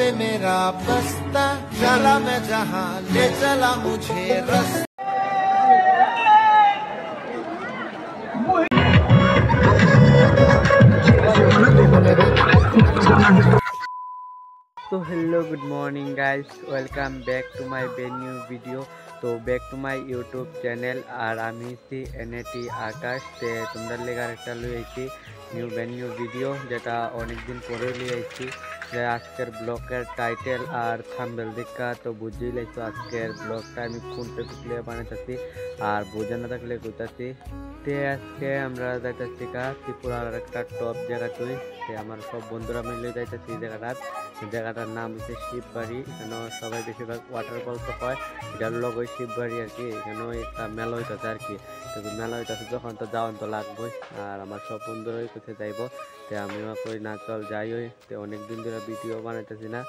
से मेरा बस्ता, चला मैं जहाँ ले चला मुझे रास्ता। तो hello good morning guys, welcome back to my brand new video. तो back to my YouTube channel और आमी सी एनएटी आकाश ते तुम्हारे लेगा একটা লইছি নিউ ব্র্যান্ড নিউ ভিডিও, যেটা অনেক দিন পরে লইছি। যে আজকের ব্লগের টাইটেল আর থাম্বনেল দেখা তো বুঝেই লাইছো আজকের ব্লগটা আমি কোনটা তুলে বানাইতেছি আর বোঝা না থাকলে কইতাছি। তে আজকে আমরা যাইতেছি ত্রিপুরার একটা টপ জায়গাতে। আমার সব বন্ধুরা মিলে যাইতেছি জায়গাটার নাম হচ্ছে শিববাড়ি। এখানে সবাই বেশিরভাগ ওয়াটারফল তো হয়, এটার লোক ওই শিববাড়ি আর কি। এখানেও একটা মেলা হইতেছে আর কি। তো মেলা হইতেছে যখন তো যাওয়ান তো লাগবেই, আর আমার সব বন্ধুরাই কোথায় যাইব। তো আমিও কই না চল যাই। ওই তো অনেকদিন ধরে ভিডিও বানাইতেছি না,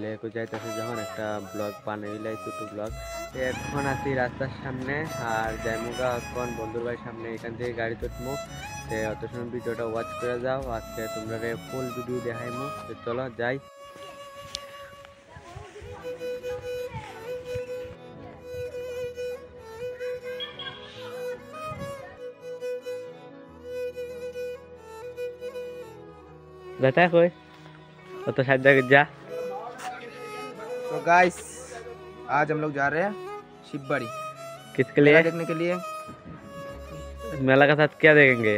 লেকে যাইতেছি যখন একটা ব্লগ বানাইলাই, ছোটো ব্লগ। তো এখন আছি রাস্তার সামনে আর যাইমুগা এখন বন্ধুর বাড়ির সামনে। এখান থেকে গাড়ি তুটমু। তো অত সময় ভিডিওটা ওয়াচ করে যাও, আজকে তোমরা ফুল ভিডিও দেখাইমু। তো চলো যাই। जाता है कोई तो शायद जा। तो गाइस आज हम लोग जा रहे हैं शिवबाड़ी। किसके लिए? देखने के लिए। मेला का साथ क्या देखेंगे?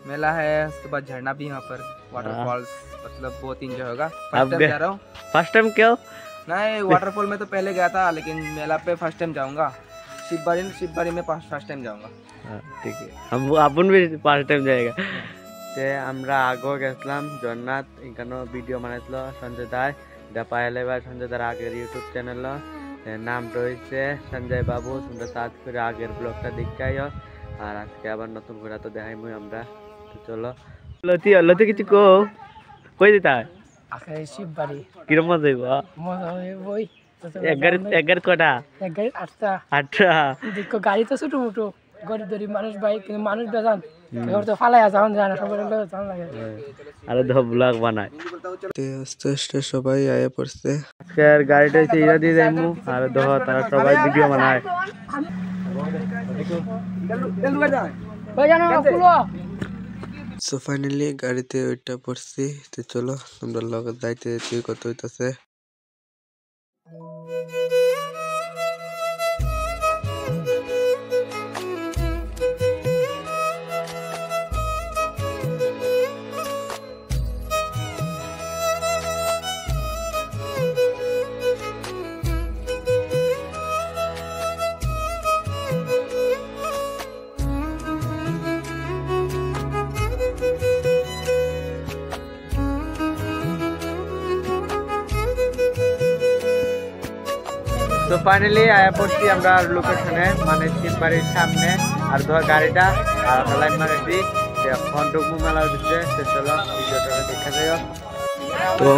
मेला है, उसके बाद झरना भी यहाँ पर, वाटरफॉल्स, मतलब 2-3 जगह होगा। अब फर्स्ट टाइम जा रहा हूँ। फर्स्ट टाइम क्यों? नहीं, वाटरफॉल में तो पहले गया था, लेकिन मेला पे फर्स्ट टाइम जाऊँगा। शिवबाड़ी में फर्स्ट टाइम जाऊँगा। ठीक है, हम अपन भी फर्स्ट टाइम जाएगा। ते আমরা আগেও গেছিলাম জগন্নাথ, এখানে ভিডিও বানাইছিল সঞ্জয় দাস। এটা পাইলে বা সঞ্জয় দার আগের ইউটিউব চ্যানেল, নাম রয়েছে সঞ্জয় বাবু। তোমরা সার্চ করে আগের ব্লগটা দেখাইও। আর আজকে আবার নতুন করে তো দেখাইমই আমরা। তো চলো লতি লতি কিছু কই দিতা আগে শিববাড়ি কিরম মজা হইব? মজা হইবই। এক গাড়ি কটা? এক গাড়ি 8টা। দেখো গাড়ি তো ছোট মোটো, গরিব গরিব মানুষ বাইক, কিন্তু মানুষ বেজান এবার তো ফালাই যাওয়ান যায় না, সবার জান লাগে। আরে তো ব্লগ বানায়। আস্তে আস্তে সবাই আয়া পড়ছে। আজকের গাড়িটা হচ্ছে ইরা দিয়ে যাইমু, আর দেখো তারা সবাই ভিডিও বানায়। সো ফাইনালি গাড়িতে ওইটা পড়ছি। তো চলো তোমরা লগে যাইতে যেতে কত হইতাছে। তো ফাইনালি আয়া পড়ছি আমরা লোকেশনে, মানে শিববাড়ির সামনে। আর ধর গাড়িটা আর লাইন মারেছি এখন ডুকমু মেলা দিচ্ছে। তো চলো ভিডিওটা দেখা যাও। তো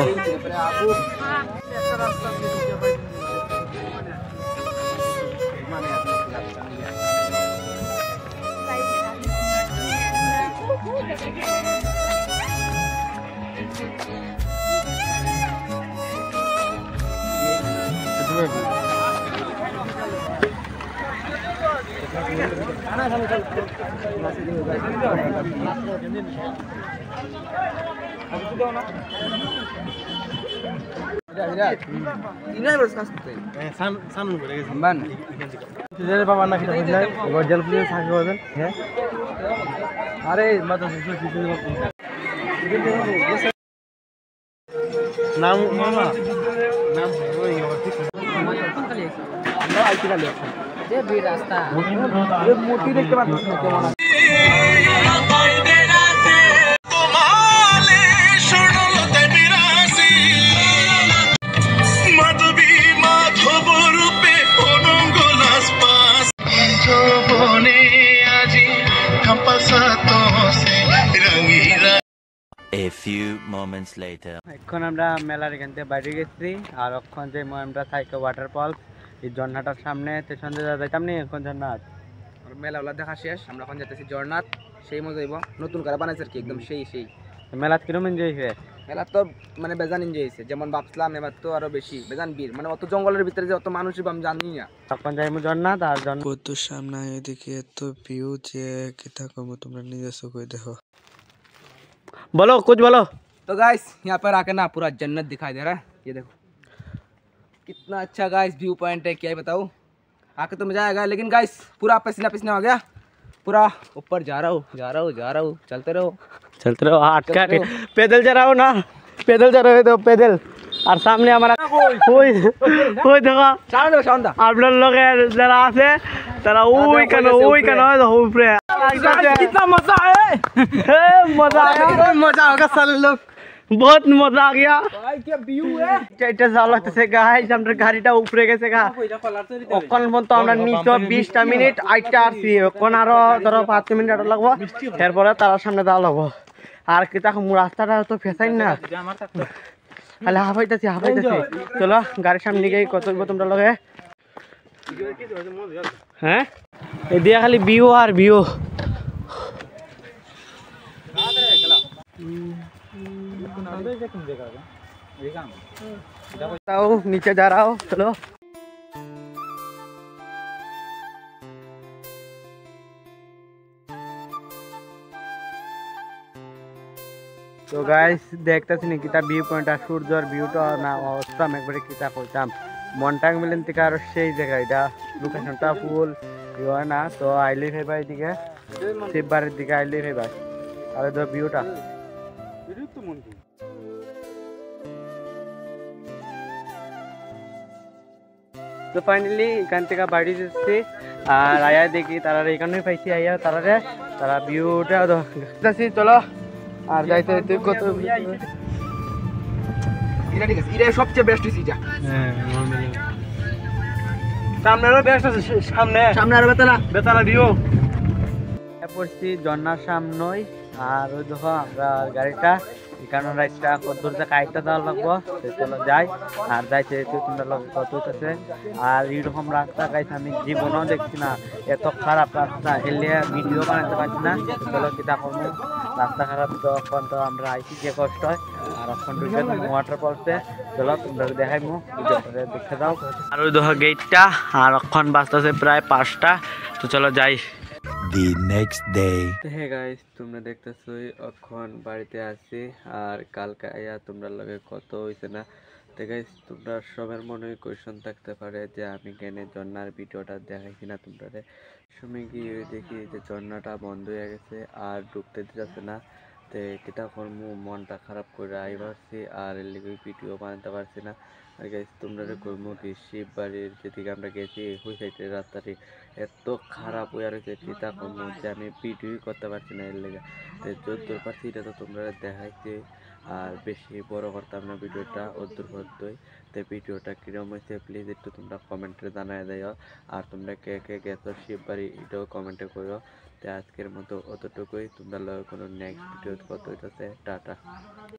मूर्ति देखते पाচ্ছি। A few moments later. এখন আমরা মেলার এখান থেকে বাইরে গেছি আর এখন যে আমরা থাইকে ওয়াটারফল এই ঝর্ণাটার সামনে। তো সন্ধ্যে যাইতাম নি, এখন ঝর্ণাত আর মেলা ওলা দেখা শেষ, আমরা এখন যাইতেছি জগন্নাথ। সেই মজা হইব, নতুন করে বানাইছে আর কি, একদম সেই মেলাত কিরম এনজয় হয়ে? মেলা তো মানে বেজান এনজয় হয়েছে, যেমন ভাবছিলাম এবার তো আরো বেশি বেজান ভিড়, মানে অত জঙ্গলের ভিতরে যে অত মানুষ আমি জানি না। তখন যাইমু জন্নাত আর জন্নাত কত সামনে এদিকে এত ভিউ যে কিতা কমো তোমরা নিজে চোখে দেখো। बोलो कुछ बोलो। तो गाइस यहाँ पर आके ना पूरा जन्नत दिखाई दे रहा है, ये देखो कितना अच्छा गाइस व्यू पॉइंट है, क्या ही बताऊँ। आके तो मजा आएगा, लेकिन गाइस पूरा पसीना पसीना हो गया, पूरा ऊपर जा रहा हूँ, चलते रहो। हाथ का पैदल जा रहा हो ना, पैदल जा रहे हो तो पैदल। और सामने हमारा ওই দেখো शानदा আপনার লোকের যারা আছে তারা ওই কেন উপরে कितना मजा आया मजा आया, मजा होगा सारे लोग। बहुत मजा आ गया। भाई क्या व्यू है, এটা যা লাগতেছে গাইস, আমরা গাড়িটা উপরে গেছে গা। ওখান পর্যন্ত আমরা 20টা মিনিট আইটা আসছি, ওখান আরো ধরো 5 মিনিট আরো লাগবো, এরপরে তার সামনে যাওয়া লাগবো। আর কি দেখো রাস্তাটা তো ফেসাইন না, খালি হাফাইতেছি। চলো গাড়ির সামনে গিয়ে কত তোমরা লগে। হ্যাঁ এদিকে খালি ভিউ আর ভিউ। नीचे जा रहा हो, चलो। তো গাইস দেখতেছি নি কিতা ভিউ পয়েন্ট আর সূর্যর ভিউটা না অবস্থা একবারে কিতা কইতাম, মনটাং মিলেন থেকে আর সেই জায়গা এটা লোকেশনটা ফুল হয় না। তো আইলে ভাই এদিকে শিববাড়ির দিকে আইলে ভাই, আর তো ভিউটা তো ফাইনালি এখান থেকে বাড়ি যাচ্ছি। আর আয়া দেখি তারা এখানে পাইছি, আয়া তারা ভিউটা দেখতেছি। চলো আর যাইতে তুই কত इधर ठीक है, इधर सबसे बेस्ट सीजा সামনে বেস্ট আছে, সামনে আর বেতালা ভিউ পড়ছি ঝর্ণার সামনেই। আর ওই দেখো আমরা গাড়িটা এখানে রাইটটা কত দূর থেকে আইটা দেওয়া লাগবো, চলো যাই। আর যাইতে তোমরা লোক কত আছে। আর এইরকম রাস্তা গাইছে আমি জীবনেও দেখছি না, এত খারাপ রাস্তা, এলে ভিডিও বানাতে পারছি না। চলো কিতা করবো, রাস্তা খারাপ তখন তো আমরা আইছি যে কষ্ট হয়। আর এখন ওয়াটারফলসে চলো তোমরা দেখাইমু, দেখে যাও। আর ওই দেখো গেটটা, আর এখন বাজতেছে প্রায় 5টা। তো চলো যাই। The next day. Hey guys তোমরা দেখতেছো এখন বাড়িতে আছি। আর কালকে আইয়া তোমরা লগে কত হইছে না। তো গাইস তোমরা সবার মনে কোয়েশ্চন থাকতে পারে যে আমি কেন ঝর্ণার ভিডিওটা দেখাইছি না তোমরা। সময় গিয়ে দেখি যে ঝর্ণাটা বন্ধ হয়ে গেছে আর ঢুকতে দিতেছে না। তো কিতা করবো, মনটা খারাপ করে আইবারছি আর এর লিগে ভিডিও বানাতে পারছি না। আর গাইস তোমরা কইমু কি শিববাড়ির যেদিকে আমরা গেছি ওই সাইডের রাস্তাটি এত খারাপ হয়ে রয়েছে, চিন্তা করবো যে আমি ভিডিওই করতে পারছি না এর লেগে। তো যদ্দূর পারছি এটা তো তোমরা দেখাইছি, আর বেশি বড় করতাম না ভিডিওটা অদ্দূর পর্যন্তই। তো ভিডিওটা কিরম হয়েছে প্লিজ একটু তোমরা কমেন্টে জানাই দিও। আর তোমরা কে কে গেছো শিববাড়ি এটাও কমেন্টে করো। তো আজকের মতো অতটুকুই, তোমরা কোনো নেক্সট ভিডিও কত হইতেছে, টাটা।